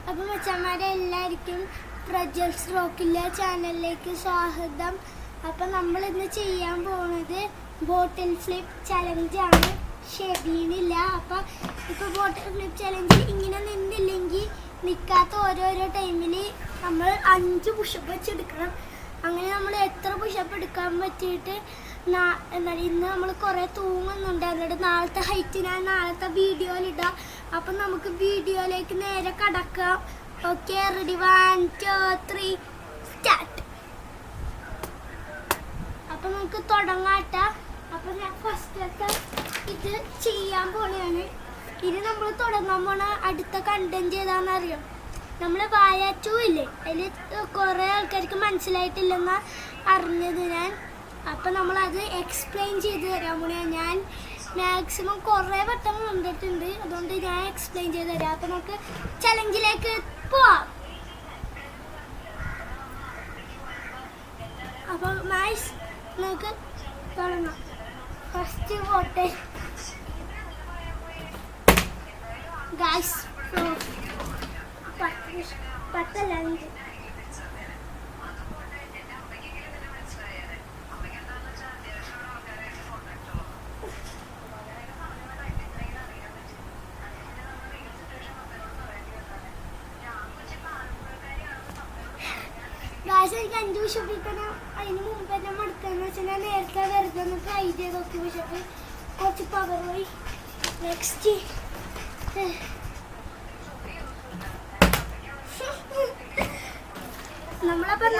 അപ്പം മച്ചന്മാരെ എല്ലാവർക്കും പ്രജൽസ് റോക്കില്ല ചാനലിലേക്ക് സ്വാഗതം. അപ്പം നമ്മൾ ഇന്ന് ചെയ്യാൻ പോകുന്നത് ബോട്ടിൽ ഫ്ലിപ്പ് ചലഞ്ചാണ്. ഷെബീനില്ല. അപ്പം ഇപ്പോൾ ബോട്ടിൽ ഫ്ലിപ്പ് ചലഞ്ച് ഇങ്ങനെ നിന്നില്ലെങ്കിൽ നിൽക്കാത്ത ഓരോരോ ടൈമിൽ നമ്മൾ 5 പുഷപ്പ് വെച്ചെടുക്കണം. അങ്ങനെ നമ്മൾ എത്ര പുഷപ്പ് എടുക്കാൻ പറ്റിയിട്ട് എന്താണ് ഇന്ന് നമ്മൾ കുറേ തൂങ്ങുന്നുണ്ട്. എന്നിട്ട് നാളത്തെ ഹൈറ്റ് ഞാൻ നാളത്തെ വീഡിയോയിലിടാം. അപ്പം നമുക്ക് വീഡിയോയിലേക്ക് നേരെ കടക്കാം. Okay, ready? 1 2 3 സ്റ്റാർട്ട്. അപ്പം നമുക്ക് തുടങ്ങാട്ട. അപ്പം ഞാൻ ഫസ്റ്റത്തെ ഇത് ചെയ്യാൻ പോലെയാണ്. ഇനി നമ്മൾ തുടങ്ങാൻ പോണ അടുത്ത കണ്ടന്റ് ഏതാണെന്നറിയാം. നമ്മൾ വായ 2 ഇല്ലേ, അതിൽ കുറേ ആൾക്കാർക്ക് മനസ്സിലായിട്ടില്ലെന്നാ അറിഞ്ഞത് ഞാൻ. അപ്പം നമ്മളത് എക്സ്പ്ലെയിൻ ചെയ്ത് തരാൻ പോലെയാണ്. ഞാൻ മാക്സിമം കുറേ വട്ടം കണ്ടിട്ടുണ്ട്, അതുകൊണ്ട് ഞാൻ എക്സ്പ്ലെയിൻ ചെയ്ത് തരാം. അപ്പം നമുക്ക് ചലഞ്ചിലേക്ക് പോവാം. അപ്പം നൈസ്, നമുക്ക് തുടങ്ങാം. ഫസ്റ്റ് പോട്ടെ ഗൈസ്. 10 5 എനിക്ക് 5 പുഷപ്പ് ഇരിക്കണം. അതിന് മുമ്പ് തന്നെ മടുക്കാന്ന് വെച്ചാൽ ഞാൻ നേരത്തെ വെറുതെ ഒന്ന് ട്രൈ ചെയ്ത് നോക്കി. പുഷപ്പ് കുറച്ച് പവർ പോയി. നെക്സ്റ്റ് നമ്മളപ്പം